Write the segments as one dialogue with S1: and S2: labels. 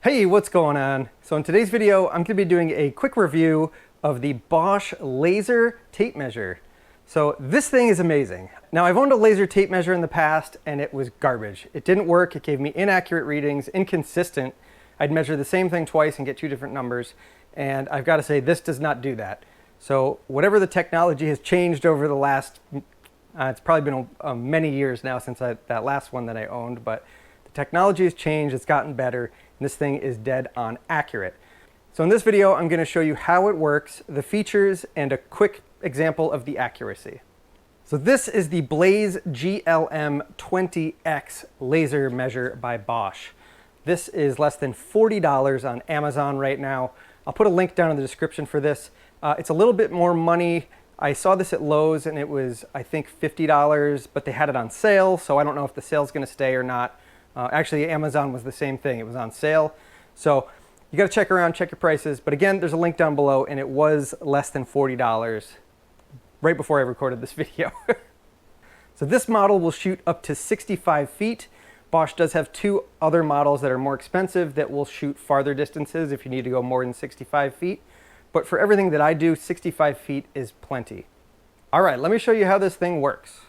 S1: Hey, what's going on? So in today's video, I'm going to be doing a quick review of the Bosch laser tape measure. So this thing is amazing. Now I've owned a laser tape measure in the past and it was garbage. It didn't work, it gave me inaccurate readings, inconsistent. I'd measure the same thing twice and get two different numbers. And I've got to say, this does not do that. So whatever the technology has changed over the last, it's probably been many years now since that last one that I owned, but the technology has changed, it's gotten better. This thing is dead on accurate. So in this video, I'm going to show you how it works, the features, and a quick example of the accuracy. So this is the BOSCH GLM 20X laser measure by Bosch. This is less than $40 on Amazon right now. I'll put a link down in the description for this. It's a little bit more money. I saw this at Lowe's and it was, I think, $50, but they had it on sale, so I don't know if the sale's going to stay or not. Actually, Amazon was the same thing. It was on sale. So you got to check around, check your prices. But again, there's a link down below, and it was less than $40 right before I recorded this video. So this model will shoot up to 65 feet. Bosch does have two other models that are more expensive that will shoot farther distances if you need to go more than 65 feet. But for everything that I do, 65 feet is plenty. All right, let me show you how this thing works.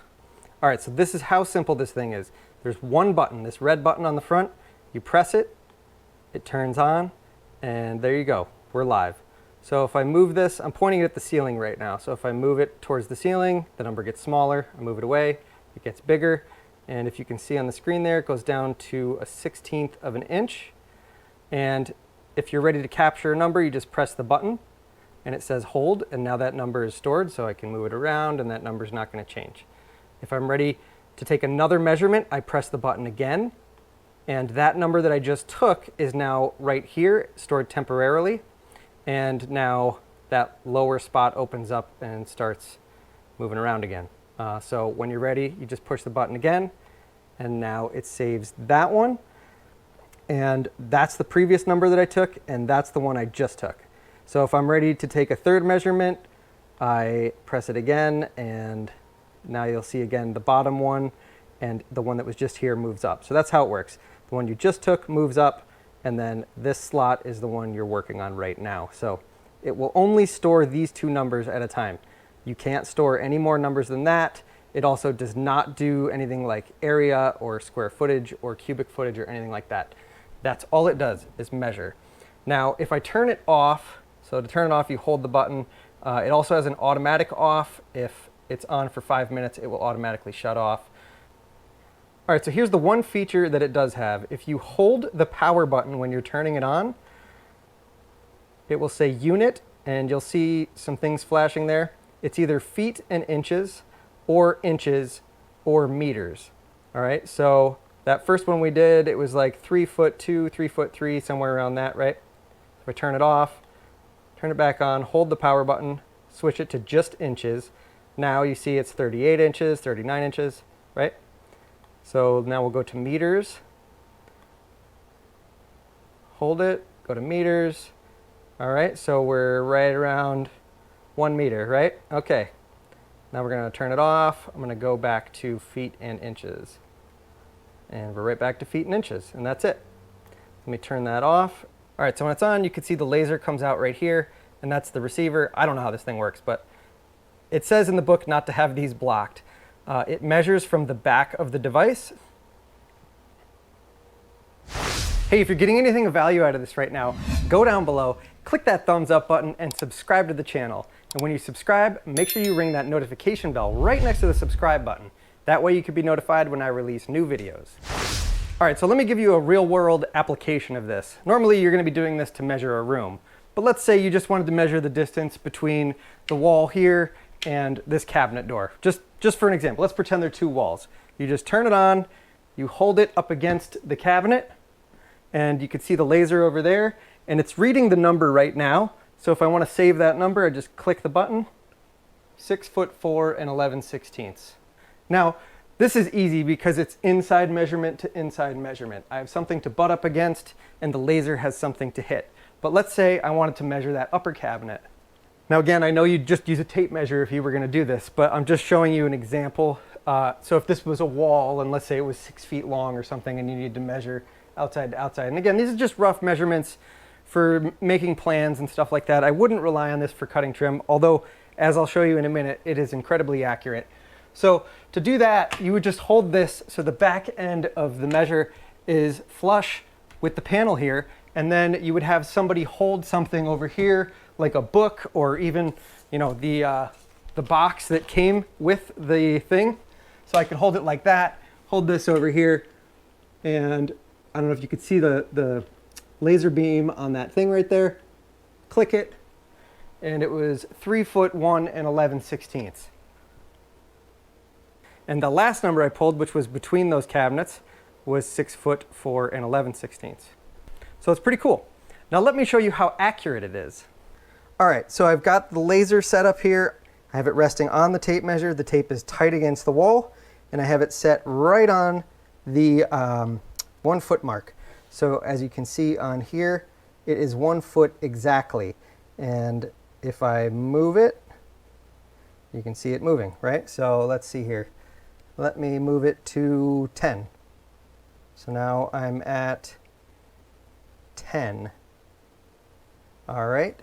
S1: All right, so this is how simple this thing is. There's one button, this red button on the front. You press it, it turns on, and there you go, we're live. So if I move this, I'm pointing it at the ceiling right now. So if I move it towards the ceiling, the number gets smaller. I move it away, it gets bigger. And if you can see on the screen there, it goes down to a 1/16 of an inch. And if you're ready to capture a number, you just press the button and it says hold, and now that number is stored, so I can move it around and that number's not going to change. If I'm ready to take another measurement, I press the button again, and that number that I just took is now right here, stored temporarily, and now that lower spot opens up and starts moving around again. So when you're ready, you just push the button again, and now it saves that one, and that's the previous number that I took, and that's the one I just took. So if I'm ready to take a third measurement, I press it again, and now you'll see again the bottom one, and the one that was just here moves up. So that's how it works. The one you just took moves up, and then this slot is the one you're working on right now. So it will only store these two numbers at a time. You can't store any more numbers than that. It also does not do anything like area or square footage or cubic footage or anything like that. That's all it does, is measure. Now, if I turn it off, so to turn it off, you hold the button. It also has an automatic off. If it's on for 5 minutes, it will automatically shut off. All right, so here's the one feature that it does have. If you hold the power button when you're turning it on, it will say unit, and you'll see some things flashing there. It's either feet and inches or meters. All right, so that first one we did, it was like 3'2", 3'3", somewhere around that, right? If I turn it off, turn it back on, hold the power button, switch it to just inches. Now you see it's 38 inches, 39 inches, right? So now we'll go to meters. Hold it, go to meters. All right, so we're right around 1 meter, right? Okay. Now we're going to turn it off. I'm going to go back to feet and inches. And we're right back to feet and inches, and that's it. Let me turn that off. All right, so when it's on, you can see the laser comes out right here, and that's the receiver. I don't know how this thing works, but it says in the book not to have these blocked. It measures from the back of the device. Hey, if you're getting anything of value out of this right now, go down below, click that thumbs up button, and subscribe to the channel. And when you subscribe, make sure you ring that notification bell right next to the subscribe button. That way you can be notified when I release new videos. All right, so let me give you a real-world application of this. Normally, you're going to be doing this to measure a room. But let's say you just wanted to measure the distance between the wall here and this cabinet door. Just for an example, let's pretend they're two walls. You just turn it on, you hold it up against the cabinet, and you can see the laser over there, and it's reading the number right now. So if I want to save that number, I just click the button, 6'4" and 11/16. Now, this is easy because it's inside measurement to inside measurement. I have something to butt up against, and the laser has something to hit. But let's say I wanted to measure that upper cabinet. Now again, I know you'd just use a tape measure if you were going to do this, but I'm just showing you an example. So if this was a wall, and let's say it was 6 feet long or something, and you need to measure outside to outside. And again, these are just rough measurements for making plans and stuff like that. I wouldn't rely on this for cutting trim, although as I'll show you in a minute, it is incredibly accurate. So to do that, you would just hold this so the back end of the measure is flush with the panel here, and then you would have somebody hold something over here, like a book or even, you know, the box that came with the thing. So I could hold it like that, hold this over here, and I don't know if you could see the laser beam on that thing right there. Click it, and it was 3 foot 1 and 11/16. And the last number I pulled, which was between those cabinets, was 6 foot 4 and 11/16. So it's pretty cool. Now let me show you how accurate it is. All right, so I've got the laser set up here. I have it resting on the tape measure. The tape is tight against the wall, and I have it set right on the 1 foot mark. So as you can see on here, it is 1 foot exactly. And if I move it, you can see it moving, right? So let's see here. Let me move it to 10. So now I'm at 10. All right.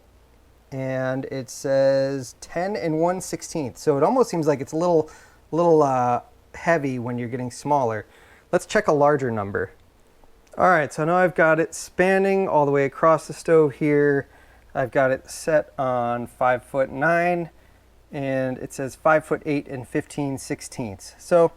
S1: And it says 10 and 1/16. So it almost seems like it's a little heavy when you're getting smaller. Let's check a larger number. All right, so now I've got it spanning all the way across the stove here. I've got it set on 5 foot 9, and it says 5 foot 8 and 15/16. So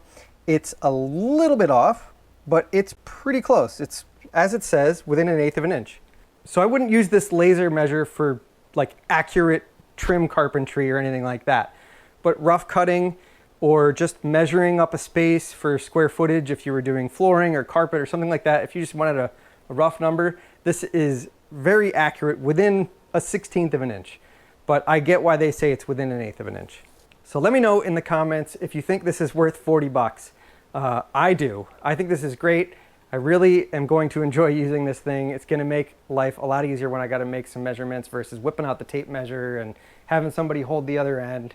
S1: it's a little bit off, but it's pretty close. It's, as it says, within 1/8 of an inch. So I wouldn't use this laser measure for like accurate trim carpentry or anything like that. But rough cutting or just measuring up a space for square footage, if you were doing flooring or carpet or something like that, if you just wanted a rough number, this is very accurate within 1/16 of an inch. But I get why they say it's within 1/8 of an inch. So let me know in the comments if you think this is worth 40 bucks. I do. I think this is great. I really am going to enjoy using this thing. It's going to make life a lot easier when I got to make some measurements versus whipping out the tape measure and having somebody hold the other end.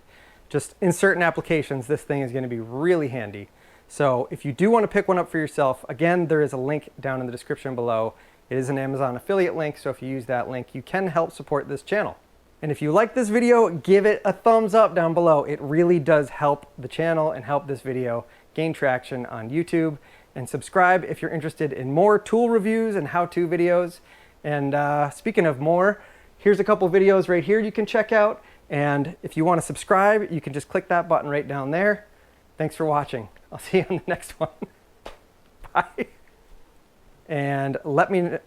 S1: Just in certain applications, this thing is going to be really handy. So if you do want to pick one up for yourself, again, there is a link down in the description below. It is an Amazon affiliate link, so if you use that link, you can help support this channel. And if you like this video, give it a thumbs up down below. It really does help the channel and help this video gain traction on YouTube. And subscribe if you're interested in more tool reviews and how-to videos. And speaking of more, here's a couple videos right here you can check out. And if you want to subscribe, you can just click that button right down there. Thanks for watching. I'll see you on the next one. Bye. And let me...